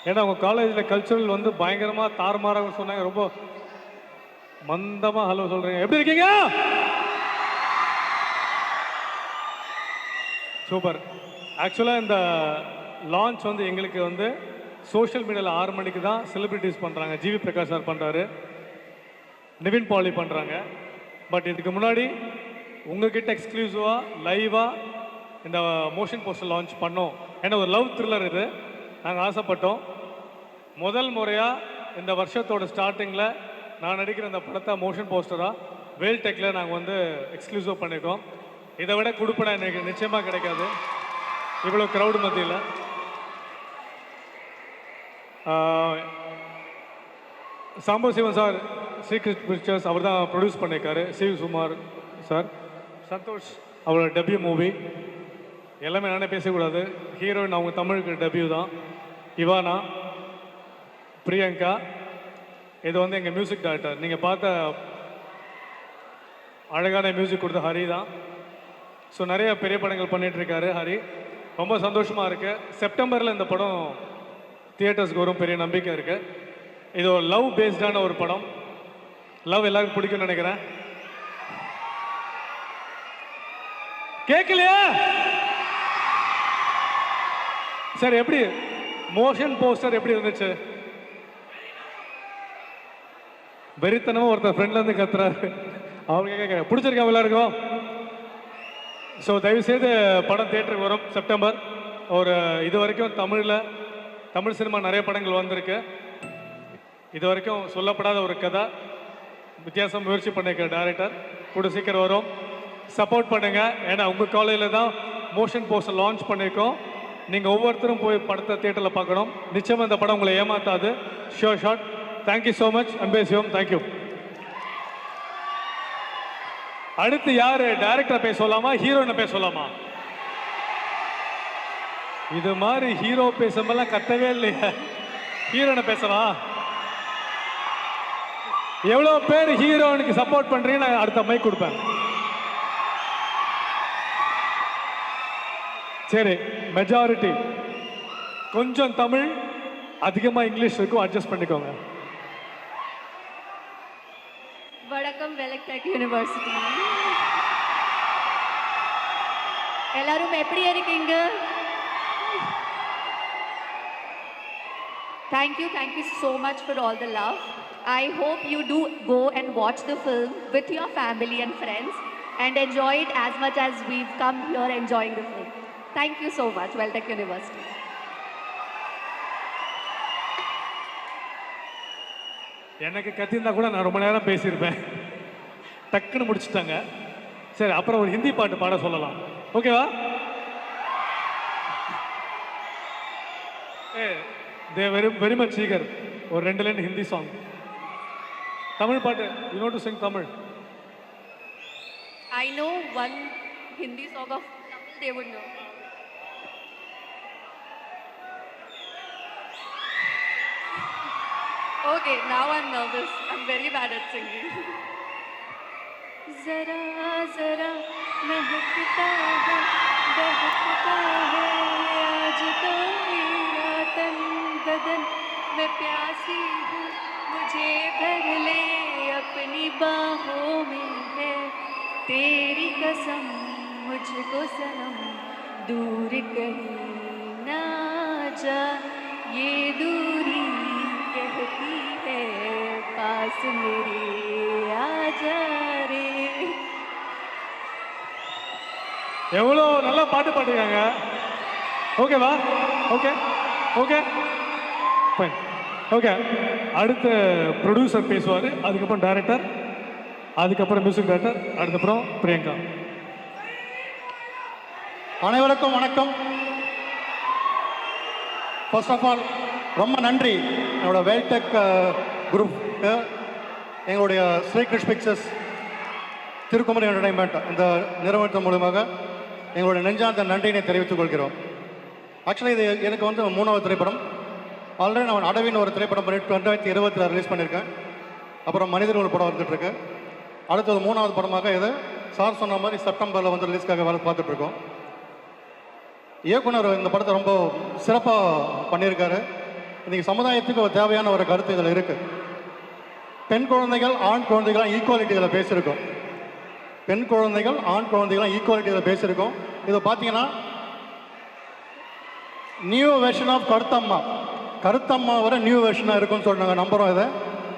ஏன்னா உங்கள் காலேஜில் கல்ச்சுரல் வந்து பயங்கரமாக தாறுமாறாக சொன்னாங்க. ரொம்ப மந்தமாக ஹலோ சொல்கிறீங்க. எப்படி இருக்கீங்க? சூப்பர். ஆக்சுவலாக இந்த லான்ச் வந்து எங்களுக்கு வந்து சோஷியல் மீடியாவில் 6 மணிக்கு தான் செலிப்ரிட்டிஸ் பண்ணுறாங்க. ஜிவி பிரகாஷ் சார் பண்ணுறாரு, நிவின் பாலி பண்ணுறாங்க. பட் இதுக்கு முன்னாடி உங்ககிட்ட எக்ஸ்க்ளூசிவாக லைவாக இந்த மோஷன் போஸ்டர் லான்ச் பண்ணோம். ஏன்னா ஒரு லவ் த்ரில்லர் இது, நாங்கள் ஆசைப்பட்டோம். முதல் முறையாக இந்த வருஷத்தோட ஸ்டார்டிங்கில் நான் நடிக்கிற இந்த படத்தை மோஷன் போஸ்டராக வேல்டெக்கில் நாங்கள் வந்து எக்ஸ்க்ளூசிவ் பண்ணியிருக்கோம். இதை விட கொடுப்பன எனக்கு நிச்சயமாக கிடைக்காது இவ்வளோ க்ரௌடு மத்தியில். சாம்பவ் சிவன் சார் சீக்ரெட் பிக்சர்ஸ் அவர் தான் ப்ரொடியூஸ் பண்ணியிருக்காரு. சிவகுமார் சார், சந்தோஷ் அவரோட டெபியூ மூவி. எல்லாமே நானே பேசக்கூடாது. ஹீரோயின் அவங்க தமிழுக்கு டெபியூ தான். இவானா, பிரியங்கா, இது வந்து எங்கள் மியூசிக் டைரக்டர். நீங்கள் பார்த்த அழகான மியூசிக் கொடுத்த ஹரி தான். ஸோ நிறைய பெரிய படங்கள் பண்ணிகிட்ருக்காரு ஹரி. ரொம்ப சந்தோஷமாக இருக்குது. செப்டம்பரில் இந்த படம் தியேட்டர்ஸ்க்கு வரும், பெரிய நம்பிக்கை இருக்குது. இது ஒரு லவ் பேஸ்டான ஒரு படம். லவ் எல்லாருக்கும் பிடிக்கும்னு நினைக்கிறேன். கேட்கலையா? சரி, எப்படி மோஷன் போஸ்டர் எப்படி இருந்துச்சு? வெறித்தனமாக ஒருத்தர் ஃப்ரெண்ட்லேருந்து கத்துறாரு. அவங்க கேட்க பிடிச்சிருக்கா எல்லாருக்கும்? ஸோ தயவுசெய்து படம் தியேட்டருக்கு வரும் செப்டம்பர். ஒரு இது வரைக்கும் தமிழ் சினிமா நிறைய படங்கள் வந்திருக்கு. இது வரைக்கும் சொல்லப்படாத ஒரு கதை, வித்தியாசம் முயற்சி பண்ணியிருக்க டைரக்டர். கூட சீக்கிரம் வரும். சப்போர்ட் பண்ணுங்கள். ஏன்னா உங்கள் காலேஜில் தான் மோஷன் போஸ்டர் லான்ச் பண்ணியிருக்கோம். நீங்கள் ஒவ்வொருத்தரும் போய் படத்தை தியேட்டரில் பார்க்கணும். நிச்சயமாக இந்த படம் உங்களை ஏமாத்தாது. Sure shot. Thank you so much. Anbe Sivam. Thank you. அடுத்து யாரு? டைரக்டர் பேச சொல்லலாமா, ஹீரோயினை பேச சொல்லலாமா? இது மாதிரி ஹீரோ பேசும்போதெல்லாம் கத்தவே இல்லையா? ஹீரோயினை பேசலாம். எவ்வளோ பேர் ஹீரோனுக்கு சப்போர்ட் பண்றீங்க? நான் அடுத்த மைக் கொடுப்பேன். சரி, மெஜாரிட்டி கொஞ்சம் தமிழ், அதிகமாக இங்கிலீஷ் இருக்கும், அட்ஜஸ்ட் பண்ணிக்கோங்க. வணக்கம், வேலக்டெக் யூனிவர்சிட்டி. எல்லாரும் எப்படி இருக்கீங்க? Thank you so much for all the love. I hope you do go and watch the film with your family and friends and enjoy it as much as we've come here enjoying the film. Thank you so much, Veltech University. எனக்கு கத்திருந்தா கூட நான் ரொம்ப நேரம் பேசியிருப்பேன். டக்குன்னு முடிச்சுட்டாங்க. சரி, அப்புறம் ஒரு ஹிந்தி பாட்டு பாட சொல்லலாம். ஓகேவா? They very much eager. ஒரு 2 லைன் ஹிந்தி சாங். தமிழ் பாட்டு. You know to Singh Tamil? I know one Hindi song of Tamil they would know. Okay, now I'm nervous. I'm very bad at singing. Zara zara महकता है, बहकता है आज तो मेरा तन बदन, मैं प्यासी हूँ मुझे भर ले अपनी बाहों में है तेरी कसम, मुझको सनम दूर कहीं ना जा, ये दूरी कहती है पास मेरे आजा रे. எவ்வளோ நல்லா பாட்டு பாட்டுக்காங்க. ஓகேவா? Okay okay fine. ஓகே, அடுத்த ப்ரொடியூசர் பேசுவார், அதுக்கப்புறம் டைரக்டர், அதுக்கப்புறம் மியூசிக் டைரக்டர், அதுக்கப்புறம் பிரியங்கா. அனைவருக்கும் வணக்கம். ஃபர்ஸ்ட் ஆஃப் ஆல் ரொம்ப நன்றி என்னோட வேல்டெக் குரூப்க்கு, எங்களுடைய ஸ்ரீகிருஷ் பிக்சர்ஸ், திருக்குமரி என்டர்டைன்மெண்ட் இந்த நிறுவனத்தின் மூலமாக எங்களுடைய நெஞ்சார்ந்த நன்றியினை தெரிவித்துக் கொள்கிறோம். ஆக்சுவலி இது எனக்கு வந்து 3வது திரைப்படம். ஆல்ரெடி நான் அடவின்னு ஒரு திரைப்படம் பண்ணிட்டு 2020 ரிலீஸ் பண்ணியிருக்கேன். அப்புறம் மனிதர் ஒரு படம் வந்துட்டுருக்கு. அடுத்தது 3வது படமாக இது சார் சொன்ன மாதிரி செப்டம்பரில் வந்து ரிலீஸ்க்காக வேலை பார்த்துட்ருக்கோம். இயக்குனர் இந்த படத்தை ரொம்ப சிறப்பாக பண்ணியிருக்காரு. இன்றைக்கி சமுதாயத்துக்கு ஒரு தேவையான ஒரு கருத்து இதில் இருக்குது. பெண் குழந்தைகள் ஆண் குழந்தைகளாம் ஈக்குவாலிட்டி இதில் பேசியிருக்கோம். பெண் குழந்தைகள் ஆண் குழந்தைகளாம் ஈக்குவாலிட்டி இதில் பேசியிருக்கோம். இதை பார்த்தீங்கன்னா new version of Karuthamma, Karuthamma வர நியூ வெர்ஷனாக இருக்கும்னு சொல்லி நாங்கள் நம்புகிறோம் இதை.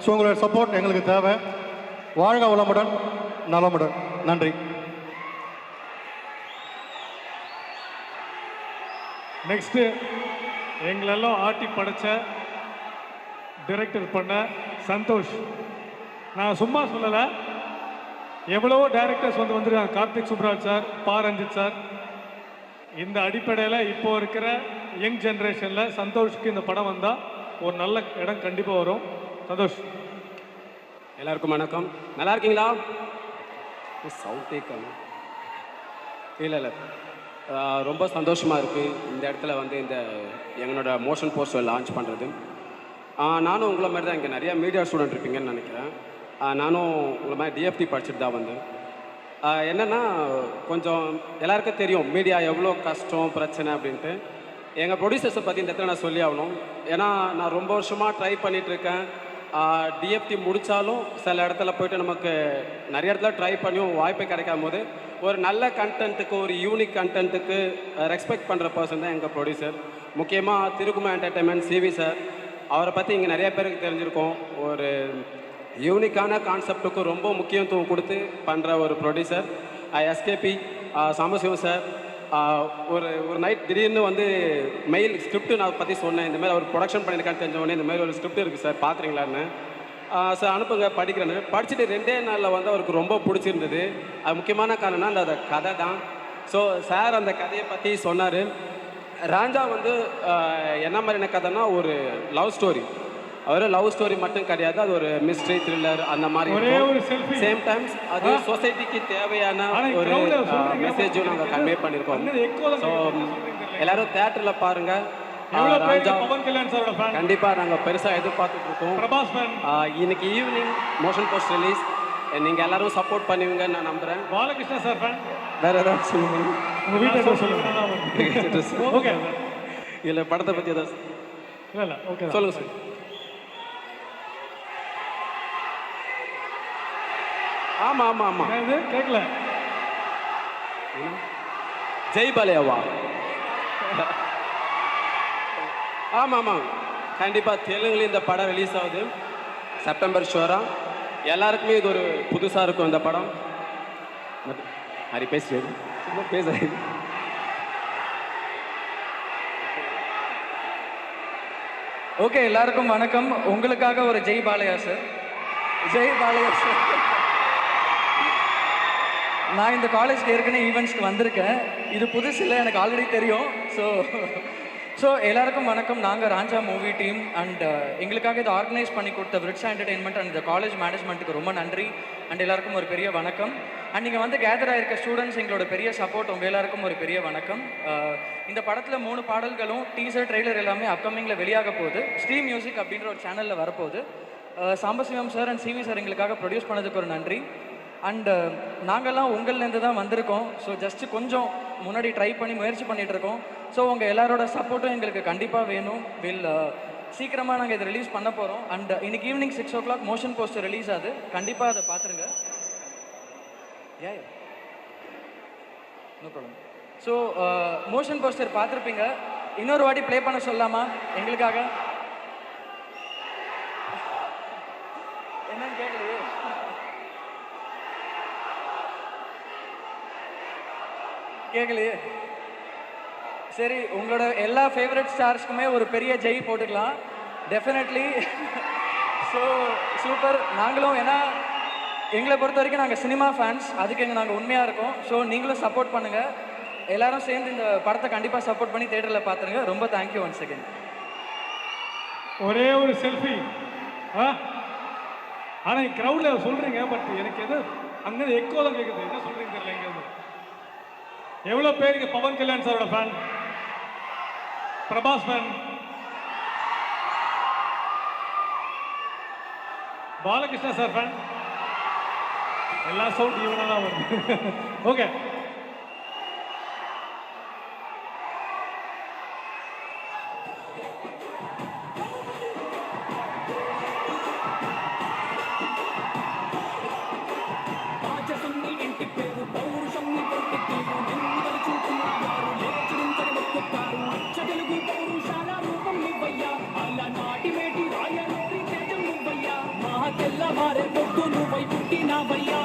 ஸோ உங்களோட சப்போர்ட் எங்களுக்கு தேவை. வாழ்க வளமுடன், நலமுடன். நன்றி. நெக்ஸ்ட்டு எங்களெல்லாம் ஆட்டி படைச்ச டைரக்டர் பண்ண சந்தோஷ். நான் சும்மா சொல்லலை, எவ்வளவோ டைரக்டர்ஸ் வந்துருக்காங்க. கார்த்திக் சுப்ராஜ் சார், பா ரஞ்சித் சார். இந்த அடிப்படையில் இப்போ இருக்கிற யங் ஜென்ரேஷனில் சந்தோஷ்க்கு இந்த படம் வந்தால் ஒரு நல்ல இடம் கண்டிப்பாக வரும். சந்தோஷ். எல்லாருக்கும் வணக்கம். நல்லா இருக்கீங்களா? சவுண்டே கம்மி. இல்லை ரொம்ப சந்தோஷமாக இருக்குது இந்த இடத்துல வந்து இந்த எங்களோட மோஷன் போஸ்டர் லான்ச் பண்ணுறது. நானும் உங்களை மாதிரி தான் இங்கே நிறையா மீடியா ஸ்டூடெண்ட் இருப்பீங்கன்னு நினைக்கிறேன். நானும் உங்களை மாதிரி டிஎஃப்டி படிச்சுட்டு தான் வந்தேன். என்னென்னா கொஞ்சம் எல்லாருக்கும் தெரியும் மீடியா எவ்வளோ கஷ்டம் பிரச்சனை அப்படின்ட்டு. எங்கள் ப்ரொடியூசர்ஸை பற்றி இந்த இடத்துல நான் சொல்லி ஆகணும். ஏன்னா நான் ரொம்ப வருஷமாக ட்ரை பண்ணிகிட்ருக்கேன். டிஎஃப்டி முடித்தாலும் சில இடத்துல போய்ட்டு நமக்கு நிறைய இடத்துல ட்ரை பண்ணியும் வாய்ப்பே கிடைக்காம போது ஒரு நல்ல கண்டென்ட்டுக்கு, ஒரு யூனிக் கண்டென்ட்டுக்கு ரெஸ்பெக்ட் பண்ணுற பர்சன் தான் எங்கள் ப்ரொடியூசர். முக்கியமாக திருக்குமா என்டர்டைன்மெண்ட் சிவி சார், அவரை பற்றி இங்கே நிறைய பேருக்கு தெரிஞ்சிருக்கோம். ஒரு யூனிக்கான கான்செப்டுக்கு ரொம்ப முக்கியத்துவம் கொடுத்து பண்ணுற ஒரு ப்ரொடியூசர். எஸ்கேபி சாம்பசிவம் சார், ஒரு நைட் திடீர்னு வந்து மெயில் ஸ்கிரிப்ட் நான் பற்றி சொன்னேன். இந்தமாதிரி அவர் ப்ரொடக்ஷன் பண்ணியிருக்கான்னு தெரிஞ்ச உடனே இந்தமாதிரி ஒரு ஸ்கிரிப்ட் இருக்குது சார், பார்க்குறீங்களான்னு. சார் அனுப்புங்க படிக்கிறேன்னு படிச்சுட்டு 2 நாளில் வந்து அவருக்கு ரொம்ப பிடிச்சிருந்தது. அது முக்கியமான காரணம்னா அந்த கதை தான். ஸோ சார் அந்த கதையை பற்றி சொன்னார். ராஞ்சா வந்து என்ன மாதிரியான கதைன்னா ஒரு லவ் ஸ்டோரி. அவர் லவ் ஸ்டோரி மட்டும் கிடையாது, அது ஒரு மிஸ்ட்ரி த்ரில்லர் அந்த மாதிரி. சேம் டைம்ஸ் அது சொசைட்டிக்கு தேவையான ஒரு மெசேஜும் நாங்கள் கன்வே பண்ணியிருக்கோம். ஸோ எல்லாரும் தேட்டரில் பாருங்கள். கண்டிப்பாக நாங்கள் பெருசாக எதிர்பார்த்துட்டு இருக்கோம். இன்னைக்கு ஈவினிங் மோஷன் போஸ்ட் ரிலீஸ். நீங்கள் எல்லாரும் சப்போர்ட் பண்ணுவீங்கன்னு நான் நம்புகிறேன். Balakrishna sir fan. வேற ஏதாவது சொல்லுங்கள். உங்கள் வீட்டில் சொல்லுங்கள். ஓகே. இல்லை படத்தை பற்றி ஏதாவது இல்லை ஓகே சொல்லுங்கள் சார். ஆமாம் ஆமாம் ஆமாம் கேட்கல. ஜெய் பாலையாவா? ஆமாம் ஆமாம் கண்டிப்பாக தெலுங்குலேயும் இந்த படம் ரிலீஸ் ஆகுது செப்டம்பர் ஷோராக. எல்லாருக்குமே இது ஒரு புதுசாக இருக்கும் இந்த படம். ஹரி பேசுறது பேசுறது. ஓகே, எல்லாருக்கும் வணக்கம். உங்களுக்காக ஒரு ஜெய் பாலையா சார். ஜெய் பாலையா சார். நான் இந்த காலேஜ்க்கு ஏற்கனவே ஈவெண்ட்ஸ்க்கு வந்திருக்கேன். இது புதுசு இல்லை, எனக்கு ஆல்ரெடி தெரியும். ஸோ எல்லாருக்கும் வணக்கம். நாங்கள் ராஞ்சா மூவி டீம் அண்ட் எங்களுக்காக இதை ஆர்கனைஸ் பண்ணி கொடுத்த விரிட்ஸ் என்டர்டெயின்மெண்ட் அண்ட் இந்த காலேஜ் மேனேஜ்மெண்ட்டுக்கு ரொம்ப நன்றி. அண்ட் எல்லாருக்கும் ஒரு பெரிய வணக்கம். அண்ட் நீங்கள் வந்து கேதர் ஆகிருக்க ஸ்டூடெண்ட்ஸ், எங்களோட பெரிய சப்போர்ட். உங்கள் எல்லாருக்கும் ஒரு பெரிய வணக்கம். இந்த படத்தில் 3 பாடல்களும் டீசர் ட்ரெய்லர் எல்லாமே அப்கமிங்கில் வெளியாக போகுது. ஸ்ட்ரீம் மியூசிக் அப்படின்ற ஒரு சேனலில் வரப்போகுது. Sambasivam sir and CV sir எங்களுக்காக ப்ரொடியூஸ் பண்ணதுக்கு ஒரு நன்றி. அண்டு நாங்கள்லாம் உங்கள்லேருந்து தான் வந்திருக்கோம். ஸோ ஜஸ்ட்டு கொஞ்சம் முன்னாடி ட்ரை பண்ணி முயற்சி பண்ணிகிட்ருக்கோம். ஸோ உங்கள் எல்லாரோட சப்போர்ட்டும் எங்களுக்கு கண்டிப்பாக வேணும். சீக்கிரமாக நாங்கள் இதை ரிலீஸ் பண்ண போகிறோம். அண்ட் இன்னைக்கு evening 6 o'clock motion poster release ஆகுது. கண்டிப்பாக அதை பார்த்துருங்க. No problem. So motion poster பார்த்துருப்பீங்க. இன்னொரு வாட்டி ப்ளே பண்ண சொல்லலாமா எங்களுக்காக? என்னன்னு கேட்கலையே. கேட்கலையே. சரி, உங்களோட எல்லா ஃபேவரட் ஸ்டார்ஸ்க்குமே ஒரு பெரிய ஜெய் போட்டுக்கலாம். டெஃபினெட்லி. So super. நாங்களும் ஏன்னா எங்களை பொறுத்த வரைக்கும் நாங்கள் சினிமா ஃபேன்ஸ், அதுக்கு நாங்கள் உண்மையாக இருக்கோம். ஸோ நீங்களும் சப்போர்ட் பண்ணுங்கள். எல்லாரும் சேர்ந்து இந்த படத்தை கண்டிப்பாக சப்போர்ட் பண்ணி தேட்டரில் பார்த்துருங்க. ரொம்ப தேங்க்யூ ஒன்ஸ் அகேன். ஒரே ஒரு செல்ஃபி. ஆனால் க்ரௌடில் சொல்கிறீங்க, பட் எனக்கு எது அங்கே எக்கோ தான் கேட்குது. என்ன சொல்கிறீங்க தெரியல. எங்கேருந்து எவ்வளோ பேருக்கு பவன் கல்யாண் சாரோட fan, Prabhas fan, Balakrishna sir fan? எல்லா சவுண்ட் ஈவனாக தான் வருது. ஓகே, మారే పొద్దు నువ్వై పుట్టినావయ్యా